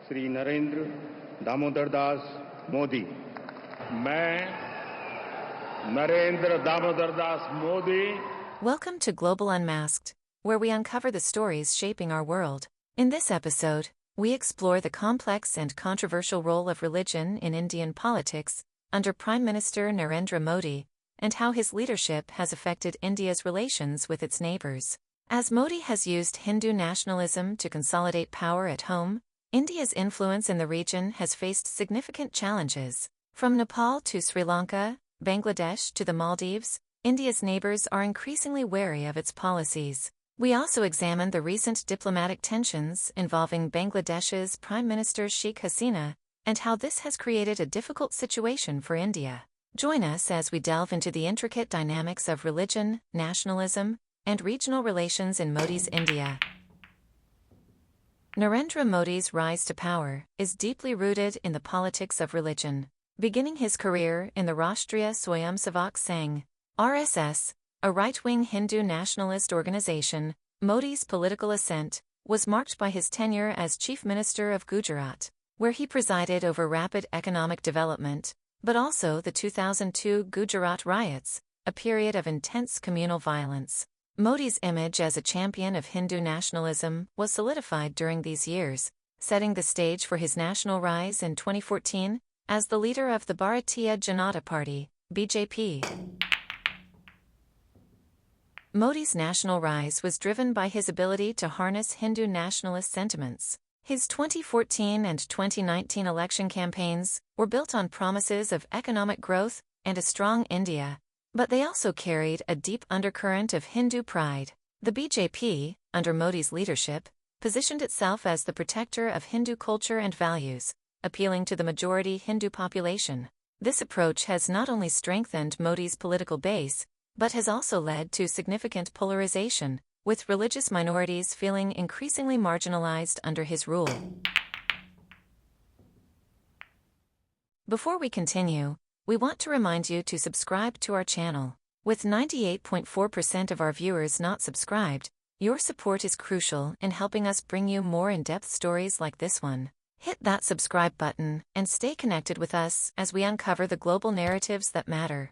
श्री नरेंद्र दामोदर दास मोदी। मैं Narendra Damodar Das Modi. Welcome to Global Unmasked, where we uncover the stories shaping our world. In this episode, we explore the complex and controversial role of religion in Indian politics under Prime Minister Narendra Modi, and how his leadership has affected India's relations with its neighbors. As Modi has used Hindu nationalism to consolidate power at home, India's influence in the region has faced significant challenges. From Nepal to Sri Lanka, Bangladesh to the Maldives, India's neighbors are increasingly wary of its policies. We also examine the recent diplomatic tensions involving Bangladesh's Prime Minister Sheikh Hasina and how this has created a difficult situation for India. Join us as we delve into the intricate dynamics of religion, nationalism, and regional relations in Modi's India. Narendra Modi's rise to power is deeply rooted in the politics of religion. Beginning his career in the Rashtriya Swayamsevak Sangh, RSS, a right-wing Hindu nationalist organization, Modi's political ascent was marked by his tenure as Chief Minister of Gujarat, where he presided over rapid economic development, but also the 2002 Gujarat riots, a period of intense communal violence. Modi's image as a champion of Hindu nationalism was solidified during these years, setting the stage for his national rise in 2014 as the leader of the Bharatiya Janata Party, BJP. Modi's national rise was driven by his ability to harness Hindu nationalist sentiments. His 2014 and 2019 election campaigns were built on promises of economic growth and a strong India, but they also carried a deep undercurrent of Hindu pride. The BJP, under Modi's leadership, positioned itself as the protector of Hindu culture and values, appealing to the majority Hindu population. This approach has not only strengthened Modi's political base, but has also led to significant polarization, with religious minorities feeling increasingly marginalized under his rule. Before we continue, we want to remind you to subscribe to our channel. With 98.4% of our viewers not subscribed, your support is crucial in helping us bring you more in-depth stories like this one. Hit that subscribe button and stay connected with us as we uncover the global narratives that matter.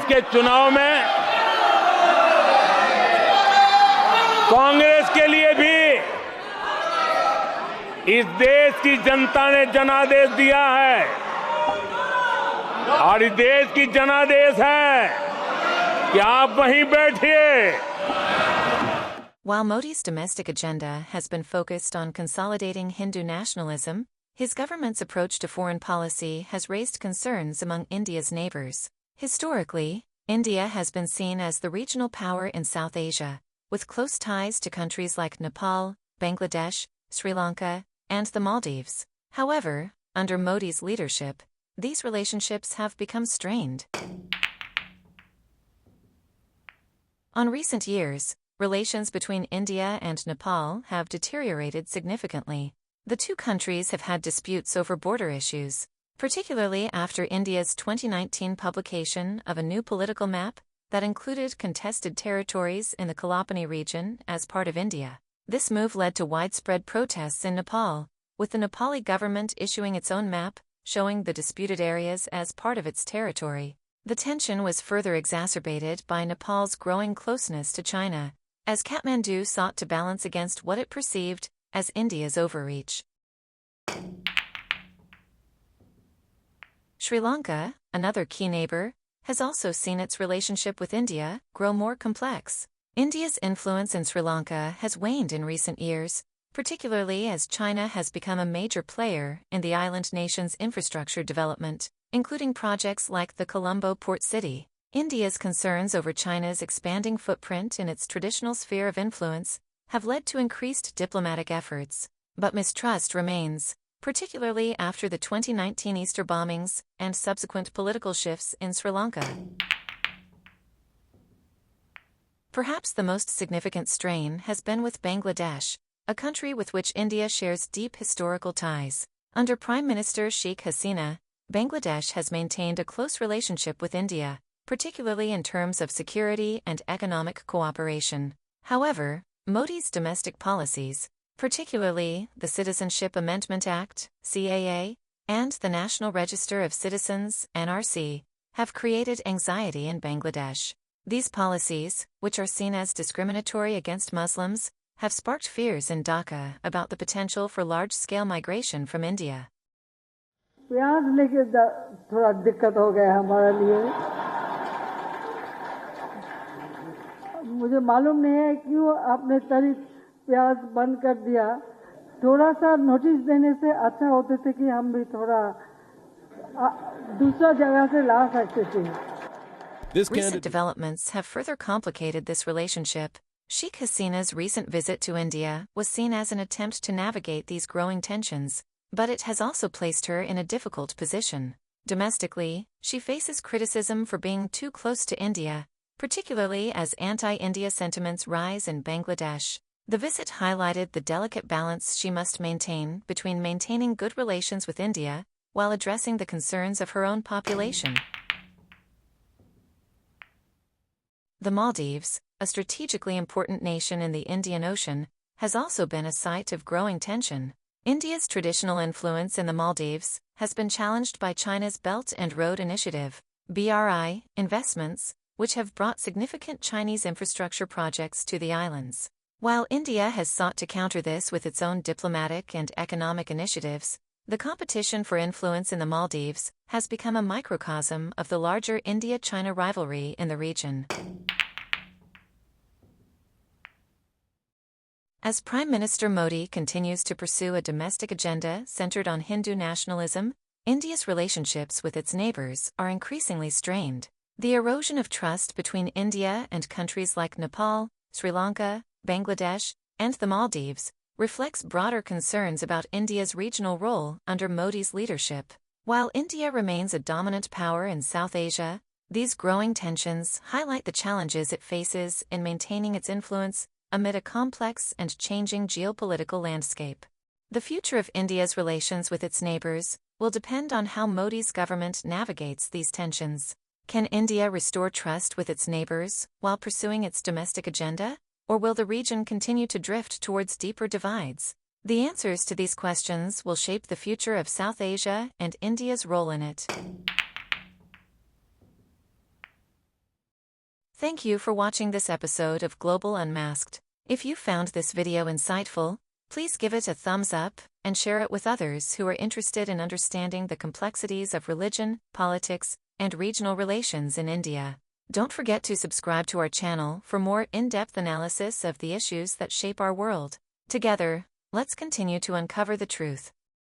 के चुनाव में कांग्रेस के लिए भी इस देश की जनता ने जनादेश दिया है और इस देश की जनादेश है कि आप वहीं बैठिए. While Modi's domestic agenda has been focused on consolidating Hindu nationalism, his government's approach to foreign policy has raised concerns among India's neighbors. Historically, India has been seen as the regional power in South Asia, with close ties to countries like Nepal, Bangladesh, Sri Lanka, and the Maldives. However, under Modi's leadership, these relationships have become strained. In recent years, relations between India and Nepal have deteriorated significantly. The two countries have had disputes over border issues, particularly after India's 2019 publication of a new political map that included contested territories in the Kalapani region as part of India. This move led to widespread protests in Nepal, with the Nepali government issuing its own map, showing the disputed areas as part of its territory. The tension was further exacerbated by Nepal's growing closeness to China, as Kathmandu sought to balance against what it perceived as India's overreach. Sri Lanka, another key neighbor, has also seen its relationship with India grow more complex. India's influence in Sri Lanka has waned in recent years, particularly as China has become a major player in the island nation's infrastructure development, including projects like the Colombo port city. India's concerns over China's expanding footprint in its traditional sphere of influence have led to increased diplomatic efforts, but mistrust remains, particularly after the 2019 Easter bombings and subsequent political shifts in Sri Lanka. Perhaps the most significant strain has been with Bangladesh, a country with which India shares deep historical ties. Under Prime Minister Sheikh Hasina, Bangladesh has maintained a close relationship with India, particularly in terms of security and economic cooperation. However, Modi's domestic policies, particularly the Citizenship Amendment Act, CAA, and the National Register of Citizens, NRC, have created anxiety in Bangladesh. These policies, which are seen as discriminatory against Muslims, have sparked fears in Dhaka about the potential for large-scale migration from India. प्याज लेके थोड़ा दिक्कत हो गया हमारे लिए। मुझे मालूम नहीं है क्यों आपने प्याज बंद कर दिया। थोड़ा सा नोटिस देने से अच्छा होते थे कि हम भी थोड़ा दूसरा जगह से ला सकते थे। Recent developments have further complicated this relationship. Sheikh Hasina's recent visit to India was seen as an attempt to navigate these growing tensions, but it has also placed her in a difficult position. Domestically, she faces criticism for being too close to India, particularly as anti-India sentiments rise in Bangladesh. The visit highlighted the delicate balance she must maintain between maintaining good relations with India while addressing the concerns of her own population. The Maldives, a strategically important nation in the Indian Ocean, has also been a site of growing tension. India's traditional influence in the Maldives has been challenged by China's Belt and Road Initiative, BRI, investments, which have brought significant Chinese infrastructure projects to the islands. While India has sought to counter this with its own diplomatic and economic initiatives, the competition for influence in the Maldives has become a microcosm of the larger India-China rivalry in the region. As Prime Minister Modi continues to pursue a domestic agenda centered on Hindu nationalism, India's relationships with its neighbors are increasingly strained. The erosion of trust between India and countries like Nepal, Sri Lanka, Bangladesh, and the Maldives reflects broader concerns about India's regional role under Modi's leadership. While India remains a dominant power in South Asia, these growing tensions highlight the challenges it faces in maintaining its influence amid a complex and changing geopolitical landscape. The future of India's relations with its neighbors will depend on how Modi's government navigates these tensions. Can India restore trust with its neighbors while pursuing its domestic agenda? Or will the region continue to drift towards deeper divides? The answers to these questions will shape the future of South Asia and India's role in it. Thank you for watching this episode of Global Unmasked. If you found this video insightful, please give it a thumbs up and share it with others who are interested in understanding the complexities of religion, politics, and regional relations in India. Don't forget to subscribe to our channel for more in-depth analysis of the issues that shape our world. Together, let's continue to uncover the truth.